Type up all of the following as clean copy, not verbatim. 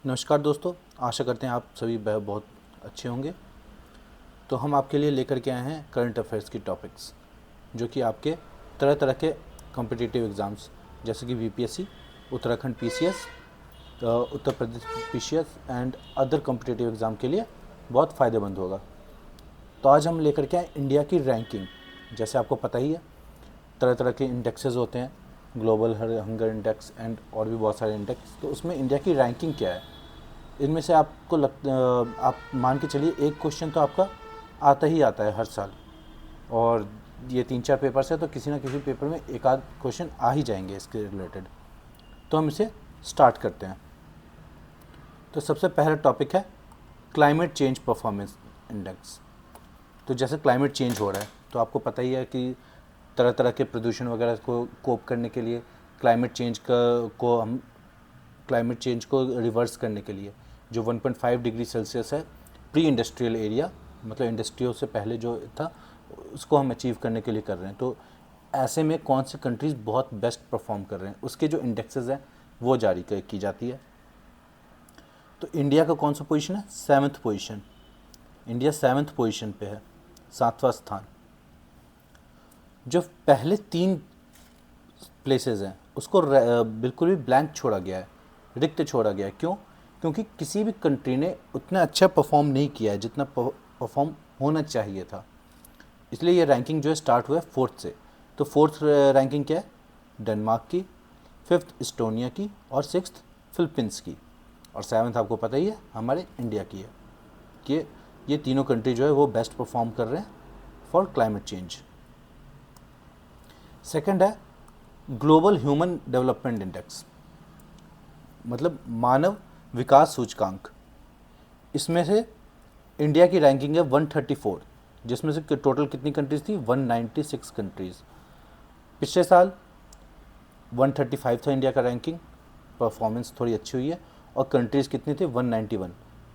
नमस्कार दोस्तों, आशा करते हैं आप सभी बहुत अच्छे होंगे। तो हम आपके लिए लेकर के आए हैं करंट अफेयर्स की टॉपिक्स, जो कि आपके तरह तरह के कॉम्पिटिटिव एग्ज़ाम्स जैसे कि UPSC, Uttarakhand PCS, Uttar Pradesh PCS and other competitive exam के लिए बहुत फ़ायदेमंद होगा। तो आज हम लेकर के आए इंडिया की रैंकिंग। जैसे आपको पता ही है, तरह तरह के इंडेक्सेस होते हैं, ग्लोबल हंगर इंडेक्स एंड और भी बहुत सारे इंडेक्स। तो उसमें इंडिया की रैंकिंग क्या है, इनमें से आपको आप मान के चलिए एक क्वेश्चन तो आपका आता ही आता है हर साल, और ये 3-4 पेपर्स है तो किसी ना किसी पेपर में एक आध क्वेश्चन आ ही जाएंगे इसके रिलेटेड। तो हम इसे स्टार्ट करते हैं। तो सबसे पहला टॉपिक है क्लाइमेट चेंज परफॉर्मेंस इंडेक्स। तो जैसे क्लाइमेट चेंज हो रहा है तो आपको पता ही है कि तरह तरह के प्रदूषण वगैरह को कोप करने के लिए क्लाइमेट चेंज को रिवर्स करने के लिए जो 1.5 डिग्री सेल्सियस है प्री इंडस्ट्रियल एरिया, मतलब इंडस्ट्रियों से पहले जो था, उसको हम अचीव करने के लिए कर रहे हैं। तो ऐसे में कौन सी कंट्रीज़ बहुत बेस्ट परफॉर्म कर रहे हैं, उसके जो इंडेक्सेस हैं वो जारी की जाती है। तो इंडिया का कौन सा पोजीशन है? 7th position. India 7th position पे है, 7वां स्थान। जो पहले 3 प्लेसेस हैं उसको बिल्कुल भी ब्लैंक छोड़ा गया है, रिक्त छोड़ा गया है। क्यों? क्योंकि किसी भी कंट्री ने उतना अच्छा परफॉर्म नहीं किया है जितना परफॉर्म होना चाहिए था। इसलिए ये रैंकिंग जो है स्टार्ट हुआ है 4th से। तो 4th रैंकिंग क्या है? डेनमार्क की, 5th इस्टोनिया की और 6th फिलीपींस की, और 7th आपको पता ही है हमारे इंडिया की है। कि ये तीनों कंट्री जो है वो बेस्ट परफॉर्म कर रहे हैं फॉर क्लाइमेट चेंज। सेकंड है ग्लोबल ह्यूमन डेवलपमेंट इंडेक्स, मतलब मानव विकास सूचकांक। इसमें से इंडिया की रैंकिंग है 134, जिसमें से टोटल कितनी कंट्रीज़ थी? 196 कंट्रीज़। पिछले साल 135 था इंडिया का रैंकिंग, परफॉर्मेंस थोड़ी अच्छी हुई है। और कंट्रीज़ कितनी थी? 191।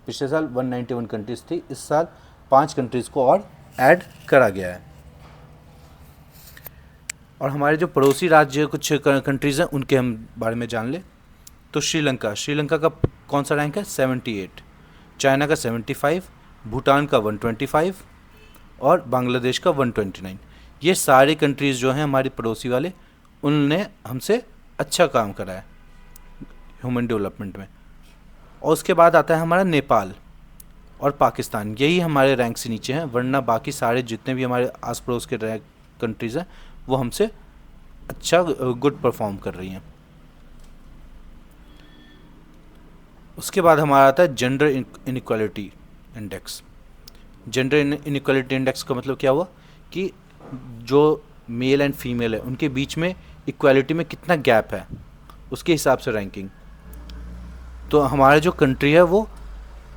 पिछले साल 191 कंट्रीज़ थी, इस साल 5 कंट्रीज़ को और ऐड करा गया है। और हमारे जो पड़ोसी राज्य कुछ कंट्रीज़ हैं उनके हम बारे में जान लें। तो श्रीलंका का कौन सा रैंक है? 78। चाइना का 75, भूटान का 125 और बांग्लादेश का 129। ये सारी कंट्रीज़ जो हैं हमारी पड़ोसी वाले, उनने हमसे अच्छा काम करा है ह्यूमन डेवलपमेंट में। और उसके बाद आता है हमारा नेपाल और पाकिस्तान। यही हमारे रैंक से नीचे हैं, वरना बाकी सारे जितने भी हमारे आस पड़ोस के कंट्रीज़ हैं वो हमसे अच्छा गुड परफॉर्म कर रही हैं। उसके बाद हमारा आता है gender inequality index. Gender inequality index का मतलब क्या हुआ कि जो मेल एंड फीमेल है उनके बीच में इक्वालिटी में कितना गैप है, उसके हिसाब से रैंकिंग। तो हमारा जो कंट्री है वो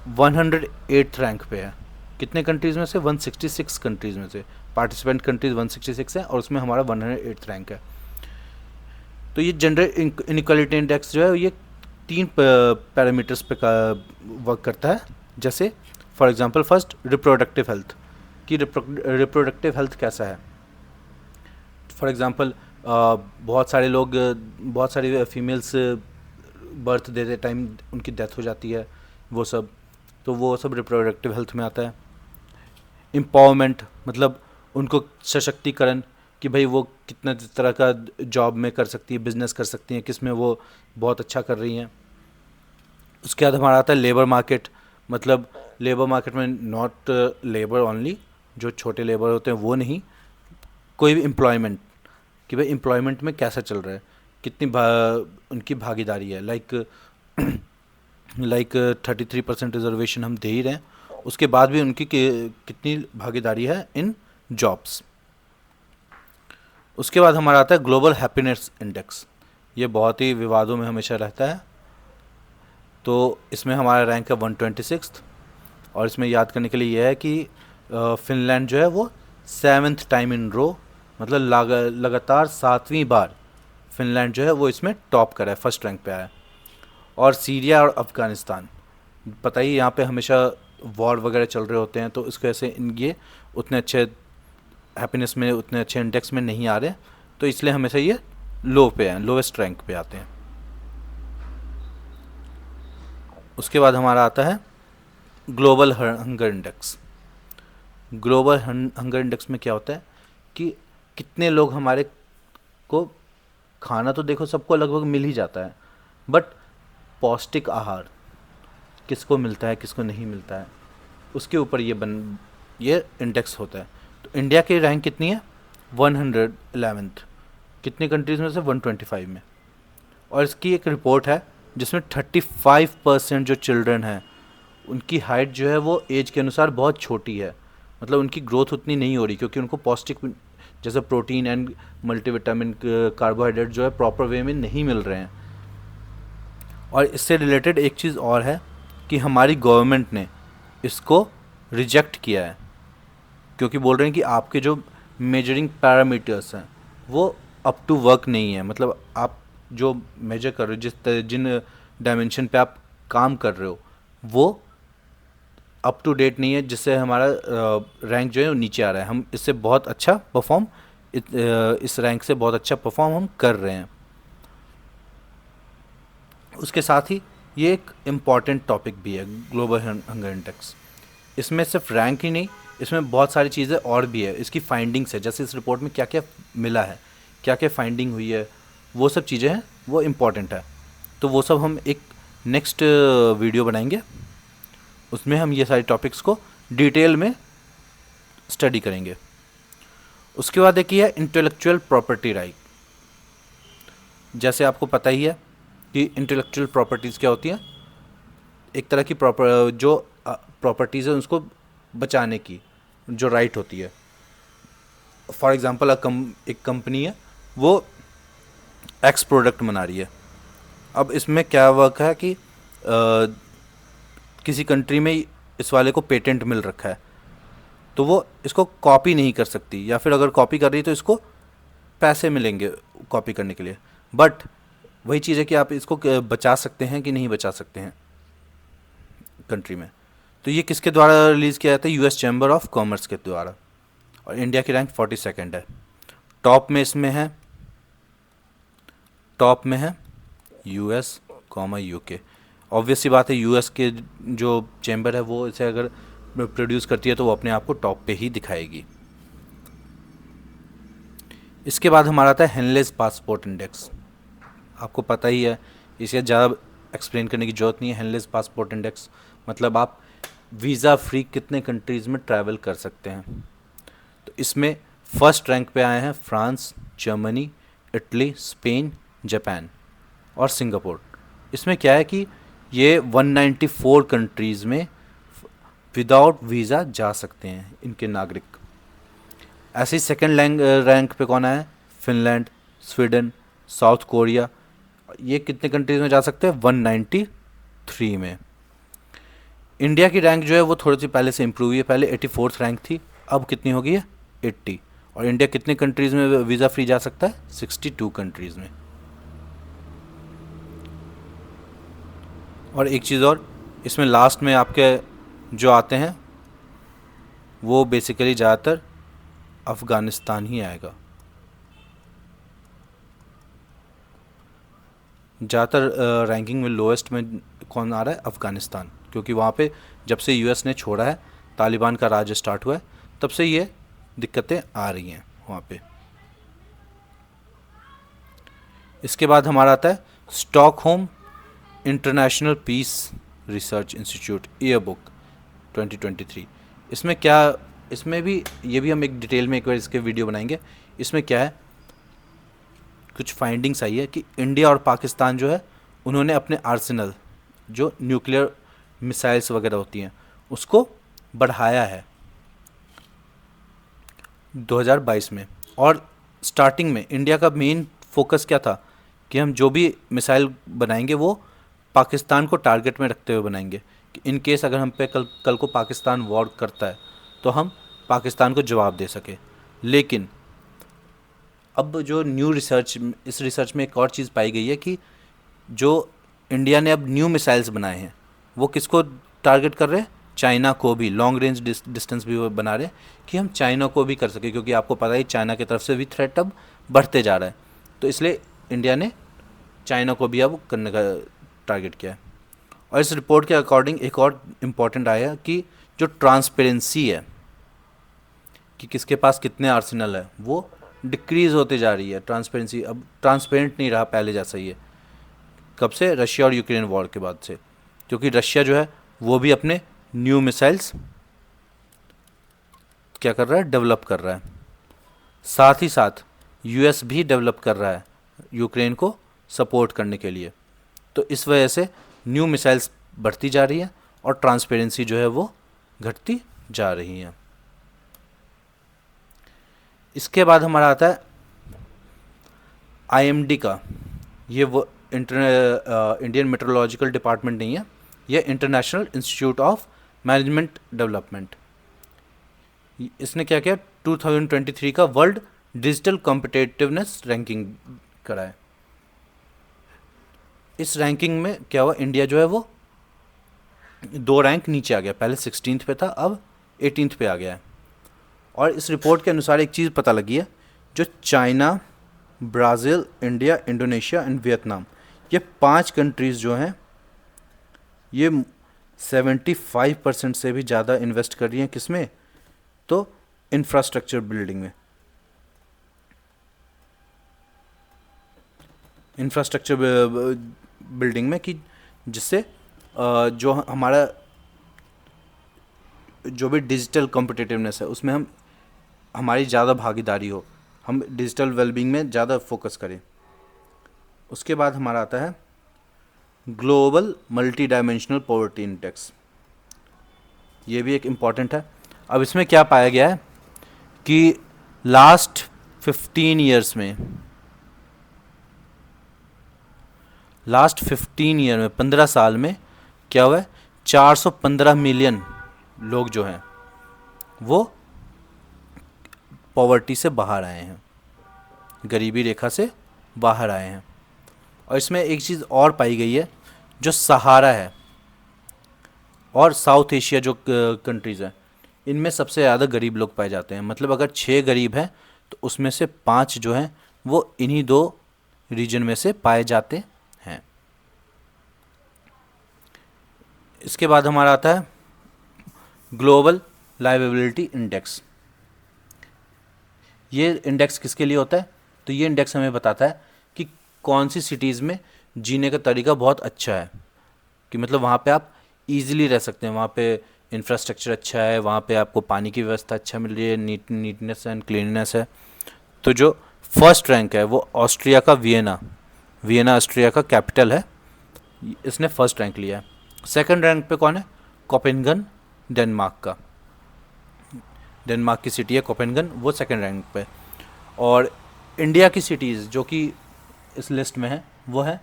108th रैंक पे है। कितने कंट्रीज़ में से? 166 कंट्रीज़ में से। पार्टिसिपेंट कंट्रीज़ 166 है और उसमें हमारा 108th रैंक है। तो ये जेंडर इनइक्वालिटी इंडेक्स जो है ये 3 पैरामीटर्स पे वर्क करता है। जैसे for example first reproductive health, कि रिप्रोडक्टिव हेल्थ कैसा है। फॉर एग्जांपल बहुत सारी फीमेल्स बर्थ देते टाइम उनकी डेथ हो जाती है, वो सब रिप्रोडक्टिव हेल्थ में आता है। एम्पावरमेंट, मतलब उनको सशक्तिकरण, कि भाई वो कितना तरह का जॉब में कर सकती है, बिजनेस कर सकती हैं, किस में वो बहुत अच्छा कर रही हैं। उसके बाद हमारा आता है लेबर मार्केट, मतलब लेबर मार्केट में नॉट लेबर ओनली, जो छोटे लेबर होते हैं वो नहीं, कोई भी एम्प्लॉयमेंट, कि भाई एम्प्लॉयमेंट में कैसा चल रहा है, कितनी उनकी भागीदारी है। लाइक 33% रिजर्वेशन हम दे ही रहे हैं, उसके बाद भी उनकी कितनी भागीदारी है इन जॉब्स। उसके बाद हमारा आता है ग्लोबल हैप्पीनेस इंडेक्स। ये बहुत ही विवादों में हमेशा रहता है। तो इसमें हमारा रैंक है 126, और इसमें याद करने के लिए यह है कि फिनलैंड जो है वो 7th टाइम इन रो, मतलब लगातार 7वीं बार फिनलैंड जो है वो इसमें टॉप करा है, फर्स्ट रैंक पे आया है। और सीरिया और अफ़गानिस्तान, पता ही यहाँ पे हमेशा वॉर वगैरह चल रहे होते हैं, तो इस वजह से ये उतने अच्छे हैप्पीनेस में, उतने अच्छे इंडेक्स में नहीं आ रहे, तो इसलिए हमेशा ये लो पे हैं, लोवेस्ट रैंक पे आते हैं। उसके बाद हमारा आता है global hunger index. Global hunger index में क्या होता है कि कितने लोग हमारे को, खाना तो देखो सबको लगभग मिल ही जाता है, बट पौष्टिक आहार किसको मिलता है किसको नहीं मिलता है, उसके ऊपर ये इंडेक्स होता है। तो इंडिया की रैंक कितनी है? 111th, कितनी कंट्रीज़ में से? 125 में। और इसकी एक रिपोर्ट है जिसमें 35% जो चिल्ड्रन हैं उनकी हाइट जो है वो एज के अनुसार बहुत छोटी है, मतलब उनकी ग्रोथ उतनी नहीं हो रही, क्योंकि उनको पौष्टिक जैसे प्रोटीन एंड मल्टीविटामिन कार्बोहाइड्रेट जो है प्रॉपर वे में नहीं मिल रहे हैं। और इससे रिलेटेड एक चीज़ और है कि हमारी गवर्नमेंट ने इसको रिजेक्ट किया है, क्योंकि बोल रहे हैं कि आपके जो मेजरिंग पैरामीटर्स हैं वो अप टू वर्क नहीं है, मतलब आप जो मेजर कर रहे हो, जिन डायमेंशन पे आप काम कर रहे हो वो अप टू डेट नहीं है, जिससे हमारा रैंक जो है वो नीचे आ रहा है। हम इससे बहुत अच्छा परफॉर्म इस रैंक से बहुत अच्छा परफॉर्म हम कर रहे हैं। उसके साथ ही ये एक इम्पॉर्टेंट टॉपिक भी है ग्लोबल हंगर इंडेक्स। इसमें सिर्फ रैंक ही नहीं, इसमें बहुत सारी चीज़ें और भी है, इसकी फाइंडिंग्स है, जैसे इस रिपोर्ट में क्या क्या मिला है, क्या क्या फाइंडिंग हुई है, वो सब चीज़ें हैं, वो इम्पॉर्टेंट है। तो वो सब हम एक नेक्स्ट वीडियो बनाएंगे, उसमें हम ये सारे टॉपिक्स को डिटेल में स्टडी करेंगे। उसके बाद एक है इंटेलेक्चुअल प्रॉपर्टी राइट। जैसे आपको पता ही है कि इंटेलेक्चुअल प्रॉपर्टीज़ क्या होती हैं, एक तरह की प्रॉपर्टीज़ है उसको बचाने की जो राइट होती है। फॉर एग्ज़ाम्पल एक कंपनी है वो एक्स प्रोडक्ट बना रही है, अब इसमें क्या वर्क है कि किसी कंट्री में इस वाले को पेटेंट मिल रखा है, तो वो इसको कॉपी नहीं कर सकती, या फिर अगर कॉपी कर रही है तो इसको पैसे मिलेंगे कॉपी करने के लिए। बट वही चीज़ है कि आप इसको बचा सकते हैं कि नहीं बचा सकते हैं कंट्री में। तो ये किसके द्वारा रिलीज़ किया जाता है? यूएस चैम्बर ऑफ कॉमर्स के द्वारा। और इंडिया की रैंक 42nd है। टॉप में है यूएस यूके। ऑब्वियस सी बात है, यूएस के जो चैम्बर है वो इसे अगर प्रोड्यूस करती है तो वो अपने आप को टॉप पे ही दिखाएगी। इसके बाद हमारा आता है हेनलेस पासपोर्ट इंडेक्स। आपको पता ही है, इसे ज़्यादा एक्सप्लेन करने की ज़रूरत नहीं है। हेनलेस पासपोर्ट इंडेक्स मतलब आप वीज़ा फ्री कितने कंट्रीज़ में ट्रैवल कर सकते हैं। तो इसमें फर्स्ट रैंक पे आए हैं France, Germany, Italy, Spain, Japan और सिंगापुर। इसमें क्या है कि ये 194 कंट्रीज़ में विदाउट वीज़ा जा सकते हैं इनके नागरिक। ऐसे ही सेकेंड रैंक पे कौन आया है? Finland, Sweden, south Korea. ये कितने कंट्रीज़ में जा सकते हैं? 193 में। इंडिया की रैंक जो है वो थोड़ी सी पहले से इम्प्रूव हुई है, पहले 84th रैंक थी, अब कितनी हो गई है? 80। और इंडिया कितने कंट्रीज़ में वीज़ा फ्री जा सकता है? 62 कंट्रीज़ में। और एक चीज़ और, इसमें लास्ट में आपके जो आते हैं वो बेसिकली ज़्यादातर अफ़गानिस्तान ही आएगा। ज़्यादातर रैंकिंग में लोएस्ट में कौन आ रहा है? अफ़गानिस्तान, क्योंकि वहाँ पे जब से यूएस ने छोड़ा है, तालिबान का राज स्टार्ट हुआ है, तब से ये दिक्कतें आ रही हैं वहाँ पे। इसके बाद हमारा आता है Stockholm International Peace Research Institute year book 2023। इसमें क्या, इसमें भी ये भी हम एक डिटेल में एक बार इसके वीडियो बनाएंगे। इसमें क्या है, कुछ फाइंडिंग्स आई है कि इंडिया और पाकिस्तान जो है उन्होंने अपने आर्सेनल जो न्यूक्लियर मिसाइल्स वगैरह होती हैं उसको बढ़ाया है 2022 में। और स्टार्टिंग में इंडिया का मेन फोकस क्या था कि हम जो भी मिसाइल बनाएंगे वो पाकिस्तान को टारगेट में रखते हुए बनाएंगे, कि इन केस अगर हम पे कल को पाकिस्तान वॉर करता है तो हम पाकिस्तान को जवाब दे सके। लेकिन अब जो इस रिसर्च में एक और चीज़ पाई गई है कि जो इंडिया ने अब न्यू मिसाइल्स बनाए हैं वो किसको टारगेट कर रहे हैं? चाइना को भी। लॉन्ग रेंज डिस्टेंस भी वो बना रहे हैं कि हम चाइना को भी कर सके, क्योंकि आपको पता है चाइना की तरफ से भी थ्रेट अब बढ़ते जा रहा है। तो इसलिए इंडिया ने चाइना को भी अब करने का टारगेट किया है। और इस रिपोर्ट के अकॉर्डिंग एक और इम्पॉर्टेंट आया कि जो ट्रांसपेरेंसी है कि किसके पास कितने आर्सेनल है वो डिक्रीज होते जा रही है। ट्रांसपेरेंसी अब ट्रांसपेरेंट नहीं रहा पहले जैसा ही है। कब से? रशिया और यूक्रेन वॉर के बाद से, क्योंकि रशिया जो है वो भी अपने न्यू मिसाइल्स क्या कर रहा है, डेवलप कर रहा है। साथ ही साथ यूएस भी डेवलप कर रहा है यूक्रेन को सपोर्ट करने के लिए। तो इस वजह से न्यू मिसाइल्स बढ़ती जा रही है और ट्रांसपेरेंसी जो है वो घटती जा रही है। इसके बाद हमारा आता है आईएमडी का। ये वो इंडियन मेट्रोलॉजिकल डिपार्टमेंट नहीं है, ये international institute of management development. इसने क्या किया, 2023 का वर्ल्ड डिजिटल कॉम्पिटिटिवनेस रैंकिंग करा है। इस रैंकिंग में क्या हुआ, इंडिया जो है वो 2 रैंक नीचे आ गया। पहले 16th पे था, अब 18th पे आ गया है। और इस रिपोर्ट के अनुसार एक चीज़ पता लगी है, जो China, Brazil, India, Indonesia and Vietnam, ये 5 कंट्रीज़ जो हैं ये 75% से भी ज़्यादा इन्वेस्ट कर रही हैं। किसमें? तो इंफ्रास्ट्रक्चर बिल्डिंग में। इंफ्रास्ट्रक्चर बिल्डिंग में कि जिससे जो हमारा जो भी डिजिटल कॉम्पिटिटिवनेस है उसमें हमारी ज़्यादा भागीदारी हो, हम डिजिटल वेलबींग में ज़्यादा फोकस करें। उसके बाद हमारा आता है global multi dimensional poverty index. ये भी एक इम्पॉर्टेंट है। अब इसमें क्या पाया गया है कि लास्ट 15 ईयर्स में 15 साल में क्या हुआ है, 415 मिलियन लोग जो हैं वो पॉवर्टी से बाहर आए हैं, गरीबी रेखा से बाहर आए हैं। और इसमें एक चीज़ और पाई गई है, जो सहारा है और साउथ एशिया जो कंट्रीज़ हैं, इनमें सबसे ज़्यादा गरीब लोग पाए जाते हैं। मतलब अगर 6 गरीब हैं तो उसमें से 5 जो हैं वो इन्हीं 2 रीजन में से पाए जाते हैं। इसके बाद हमारा आता है ग्लोबल लाइवेबिलिटी इंडेक्स। ये इंडेक्स किसके लिए होता है? तो ये इंडेक्स हमें बताता है कि कौन सी सिटीज़ में जीने का तरीका बहुत अच्छा है, कि मतलब वहाँ पे आप इजीली रह सकते हैं, वहाँ पे इंफ्रास्ट्रक्चर अच्छा है, वहाँ पे आपको पानी की व्यवस्था अच्छा मिल रही है, नीटनेस एंड क्लीननेस है। तो जो फर्स्ट रैंक है वो ऑस्ट्रिया का वियना ऑस्ट्रिया का कैपिटल है, इसने फर्स्ट रैंक लिया है। सेकंड रैंक पे कौन है? कोपेनहेगन, डेनमार्क की सिटी है कोपेनहेगन, वो सेकंड रैंक पे। और इंडिया की सिटीज़ जो कि इस लिस्ट में है वो है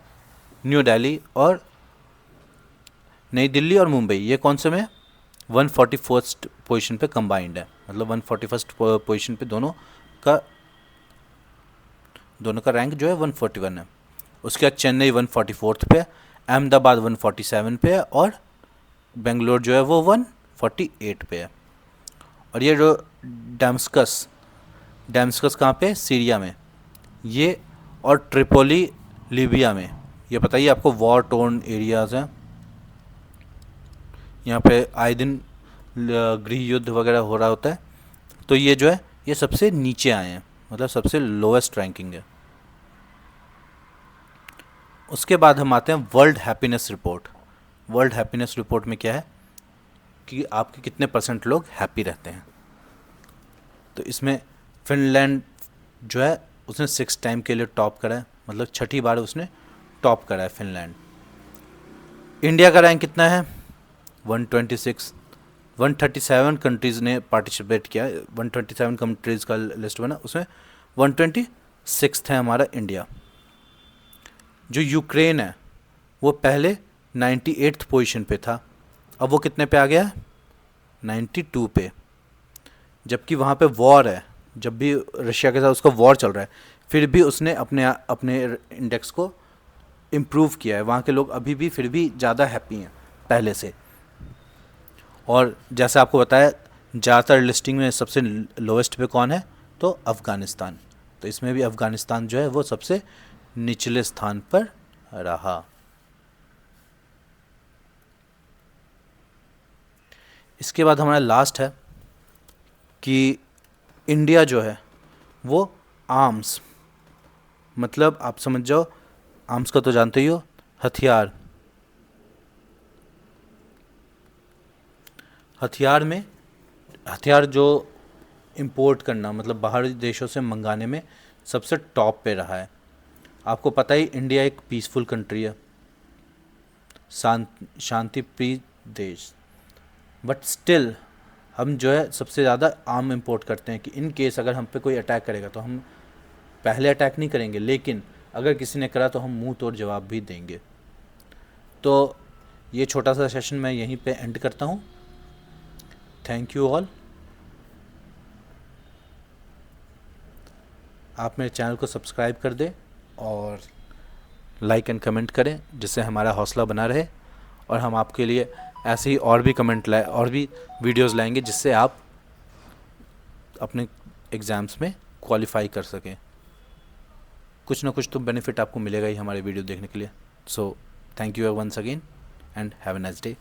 न्यू दिल्ली और नई दिल्ली और मुंबई। ये कौन से में? 141st पोजीशन पे कंबाइंड है, मतलब 141st पोजीशन पे दोनों का रैंक जो है 141 है। उसके बाद चेन्नई 144th पे है, अहमदाबाद 147 पे है और बेंगलोर जो है वो 148 पे है। और ये जो डेमस्कस कहाँ पे? सीरिया में। ये और ट्रिपोली लीबिया में। ये बताइए आपको, वॉर टोर्न एरियाज़ हैं, यहाँ पे आए दिन गृह युद्ध वगैरह हो रहा होता है। तो ये जो है ये सबसे नीचे आए हैं, मतलब सबसे लोएस्ट रैंकिंग है। उसके बाद हम आते हैं world happiness report. World happiness report में क्या है कि आपके कितने % लोग हैप्पी रहते हैं। तो इसमें फिनलैंड जो है उसने 6 टाइम के लिए टॉप करा है, मतलब 6ठी बार उसने टॉप करा है फिनलैंड। इंडिया का रैंक कितना है? 126। 137 कंट्रीज़ ने पार्टिसिपेट किया, 127 कंट्रीज़ का लिस्ट बना, उसमें 126 है हमारा इंडिया। जो यूक्रेन है वो पहले 98th पोजीशन पे था, अब वो कितने पे आ गया? 92 पे। जबकि वहाँ पे वॉर है, जब भी रशिया के साथ उसका वॉर चल रहा है, फिर भी उसने अपने इंडेक्स को इम्प्रूव किया है। वहाँ के लोग अभी भी फिर भी ज़्यादा हैप्पी हैं पहले से। और जैसे आपको बताया, ज़्यादातर लिस्टिंग में सबसे लोवेस्ट पे कौन है? तो अफ़गानिस्तान। तो इसमें भी अफ़गानिस्तान जो है वो सबसे निचले स्थान पर रहा। इसके बाद हमारा लास्ट है कि इंडिया जो है वो आर्म्स, मतलब आप समझ जाओ, आर्म्स का तो जानते ही हो, हथियार। हथियार जो इंपोर्ट करना, मतलब बाहरी देशों से मंगाने में सबसे टॉप पे रहा है। आपको पता ही इंडिया एक पीसफुल कंट्री है, शांति प्रिय देश, बट स्टिल हम जो है सबसे ज़्यादा आर्म इंपोर्ट करते हैं कि इन केस अगर हम पे कोई अटैक करेगा तो हम पहले अटैक नहीं करेंगे, लेकिन अगर किसी ने करा तो हम मुंह तोड़ जवाब भी देंगे। तो ये छोटा सा सेशन मैं यहीं पे एंड करता हूँ। Thank you all. आप मेरे चैनल को सब्सक्राइब कर दें और लाइक एंड कमेंट करें, जिससे हमारा हौसला बना रहे, और हम आपके लिए ऐसे ही और भी और भी वीडियोस लाएंगे जिससे आप अपने एग्ज़ाम्स में क्वालिफाई कर सकें। कुछ ना कुछ तो बेनिफिट आपको मिलेगा ही हमारे वीडियो देखने के लिए। So thank you once again and have a nice day.